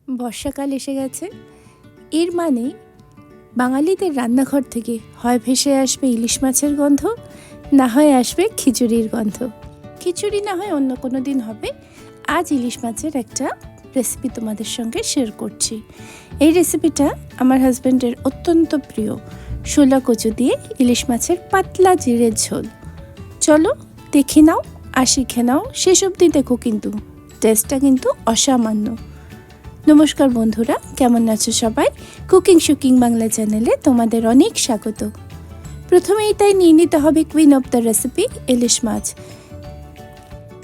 বর্ষাকাল এসে গেছে। এর মানে বাঙালিদের রান্নাঘর থেকে হয় ভেসে আসবে ইলিশ মাছের গন্ধ, না হয় আসবে খিচুড়ির গন্ধ। খিচুড়ি না হয় অন্য কোনো দিন হবে। আজ ইলিশ মাছের একটা রেসিপি তোমাদের সঙ্গে শেয়ার করছি। এই রেসিপিটা আমার হাজব্যান্ডের অত্যন্ত প্রিয়, শোলা কচু দিয়ে ইলিশ মাছের পাতলা জিরের ঝোল। চলো দেখে নাও আর শিখে নাও, শেষ অবধি দেখো, কিন্তু টেস্টটা কিন্তু অসামান্য। নমস্কার বন্ধুরা, কেমন আছো সবাই? কুকিং শুকিং বাংলা চ্যানেলে তোমাদের অনেক স্বাগত। প্রথমেই তাই নিয়ে নিতে হবে কুইন অফ দ্য রেসিপি, ইলিশ মাছ।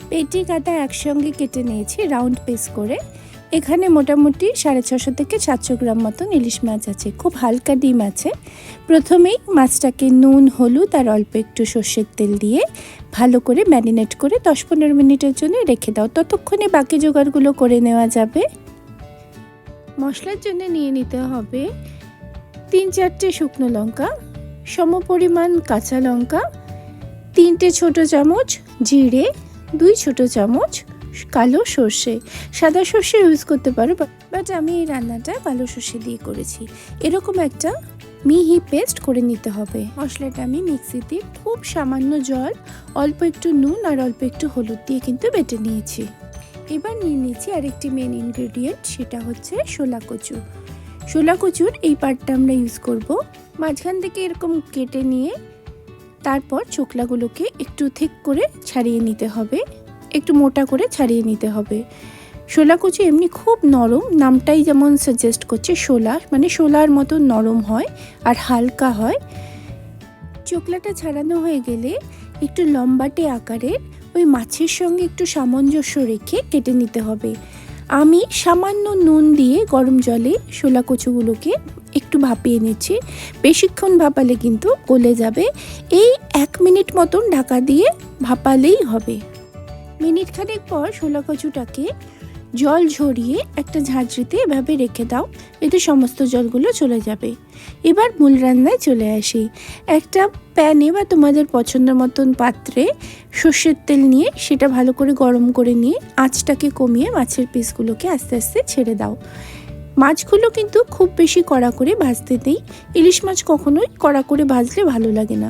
পেটি কাটা একসঙ্গে কেটে নিয়েছি রাউন্ড পিস করে। এখানে মোটামুটি 650 থেকে 700 গ্রাম মতন ইলিশ মাছ আছে, খুব হালকা ডিম আছে। প্রথমেই মাছটাকে নুন, হলুদ আর অল্প একটু সর্ষের তেল দিয়ে ভালো করে ম্যারিনেট করে 10-15 মিনিটের জন্য রেখে দাও। ততক্ষণে বাকি জোগাড়গুলো করে নেওয়া যাবে। মশলার জন্য নিয়ে নিতে হবে 3-4টে শুকনো লঙ্কা, সমপরিমাণ কাঁচা লঙ্কা, 3টে ছোট চামচ জিরে, 2 ছোট চামচ কালো সর্ষে। সাদা সর্ষে ইউজ করতে পারো, বাট আমি এই রান্নাটা কালো সর্ষে দিয়ে করেছি। এরকম একটা মিহি পেস্ট করে নিতে হবে। মশলাটা আমি মিক্সিতে খুব সামান্য জল, অল্প একটু নুন আর অল্প একটু হলুদ দিয়ে কিন্তু বেটে নিয়েছি। এবার নিয়ে নিয়েছি আরেকটি মেন ইনগ্রেডিয়েন্ট, সেটা হচ্ছে শোলা কচু। শোলা কচুর এই পার্টটা আমরা ইউজ করব। মাঝখান থেকে এরকম কেটে নিয়ে তারপর চোকলাগুলোকে একটু ঠিক করে ছাড়িয়ে নিতে হবে, একটু মোটা করে ছাড়িয়ে নিতে হবে। শোলা কচু এমনি খুব নরম, নামটাই যেমন সাজেস্ট করছে, শোলা মানে শোলার মতো নরম হয় আর হালকা হয়। চোকলাটা ছাড়ানো হয়ে গেলে একটু লম্বাটে আকারের ওই মাছের সঙ্গে একটু সামঞ্জস্য রেখে কেটে নিতে হবে। আমি সামান্য নুন দিয়ে গরম জলে শোলা কচুগুলোকে একটু ভাপিয়ে নিচ্ছি। বেশিক্ষণ ভাপালে কিন্তু গলে যাবে। এই 1 মিনিট মতন ঢাকা দিয়ে ভাপালেই হবে। মিনিট খানেক পর শোলা কচুটাকে জল ঝরিয়ে একটা ঝাঁঝরিতে এভাবে রেখে দাও, এতে সমস্ত জলগুলো চলে যাবে। এবার মূল রান্নায় চলে আসি। একটা প্যানে বা তোমাদের পছন্দ মতন পাত্রে সর্ষের তেল নিয়ে সেটা ভালো করে গরম করে নিয়ে আঁচটাকে কমিয়ে মাছের পিসগুলোকে আস্তে আস্তে ছেড়ে দাও। মাছগুলো কিন্তু খুব বেশি কড়া করে ভাজতে নেই, ইলিশ মাছ কখনোই কড়া করে ভাজলে ভালো লাগে না।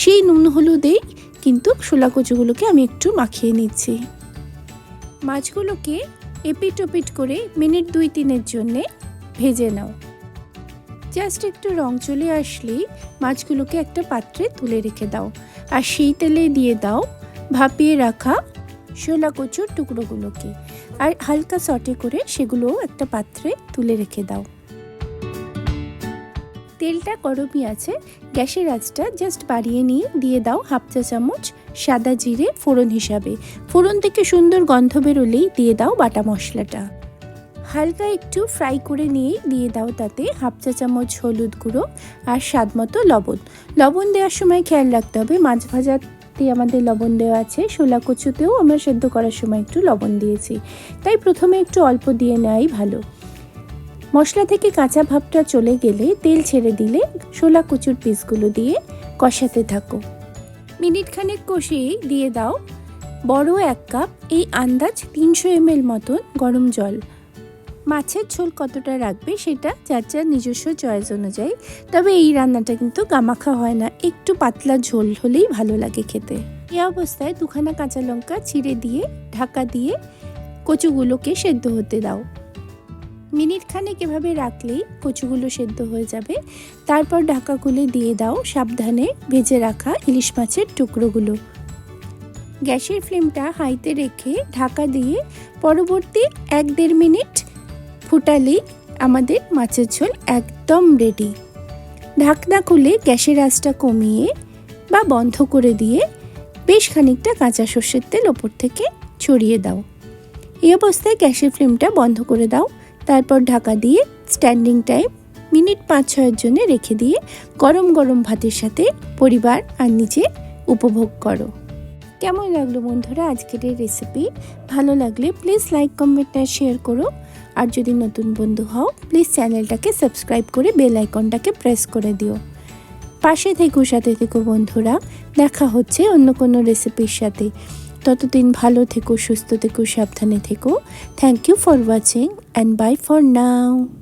সেই নুন হলুদেই কিন্তু শোলা কচুগুলোকে আমি একটু মাখিয়ে নিচ্ছি। মাছগুলোকে এপিট ওপিট করে মিনিট 2-3-এর জন্যে ভেজে নাও। জাস্ট একটু রং চলে আসলেই মাছগুলোকে একটা পাত্রে তুলে রেখে দাও, আর সেই তেলে দিয়ে দাও ভাপিয়ে রাখা শোলা কচুর টুকরোগুলোকে, আর হালকা সটে করে সেগুলোও একটা পাত্রে তুলে রেখে দাও। তেলটা গরমই আছে, গ্যাসের আঁচটা জাস্ট বাড়িয়ে নিয়ে দিয়ে দাও 1/2 চা চামচ সাদা জিরে ফোড়ন হিসাবে। ফোড়ন থেকে সুন্দর গন্ধ বেরোলেই দিয়ে দাও বাটা মশলাটা। হালকা একটু ফ্রাই করে নিয়ে দিয়ে দাও তাতে 1/2 চা চামচ হলুদ গুঁড়ো আর স্বাদ মতো লবণ। লবণ দেওয়ার সময় খেয়াল রাখতে হবে, মাছ ভাজাতে আমাদের লবণ দেওয়া আছে, শোলা কচুতেও আমরা সেদ্ধ করার সময় একটু লবণ দিয়েছি, তাই প্রথমে একটু অল্প দিয়ে নেওয়াই ভালো। মশলা থেকে কাঁচা ভাবটা চলে গেলে তেল ছেড়ে দিলে শোলা কচুর পিসগুলো দিয়ে কষাতে থাকো। মিনিট খানেক কষিয়েই দিয়ে দাও বড় 1 কাপ, এই আন্দাজ 300 ml মতন গরম জল। মাছের ঝোল কতটা রাখবে সেটা যার যার নিজস্ব চয়েস অনুযায়ী, তবে এই রান্নাটা কিন্তু গামাখা হয় না, একটু পাতলা ঝোল হলেই ভালো লাগে খেতে। এই অবস্থায় 2খানা কাঁচা লঙ্কা চিড়ে দিয়ে ঢাকা দিয়ে কচুগুলোকে সেদ্ধ হতে দাও। মিনিট খানেক এভাবে রাখলেই কচুগুলো সেদ্ধ হয়ে যাবে। তারপর ঢাকা খুলে দিয়ে দাও সাবধানে ভেজে রাখা ইলিশ মাছের টুকরোগুলো। গ্যাসের ফ্লেমটা হাইতে রেখে ঢাকা দিয়ে পরবর্তী 1-1.5 মিনিট ফুটালেই আমাদের মাছের ঝোল একদম রেডি। ঢাকনা খুলে গ্যাসের আঁচটা কমিয়ে বা বন্ধ করে দিয়ে বেশ খানিকটা কাঁচা সর্ষের তেল ওপর থেকে ছড়িয়ে দাও। এই অবস্থায় গ্যাসের ফ্লেমটা বন্ধ করে দাও। তারপর ঢাকা দিয়ে স্ট্যান্ডিং টাইম মিনিট 5-6-এর জন্য রেখে দিয়ে গরম গরম ভাতের সাথে পরিবার আর নিজে উপভোগ করো। কেমন লাগলো বন্ধুরা আজকের এই রেসিপি? ভালো লাগলে প্লিজ লাইক, কমেন্ট আর শেয়ার করো। আর যদি নতুন বন্ধু হও প্লিজ চ্যানেলটাকে সাবস্ক্রাইব করে বেল আইকনটাকে প্রেস করে দিও। পাশে থেকো, সাথে থেকো বন্ধুরা। দেখা হচ্ছে অন্য কোনো রেসিপির সাথে। ততদিন ভালো থেকো, সুস্থ থেকো, সাবধানে থেকো। Thank you for watching and bye for now.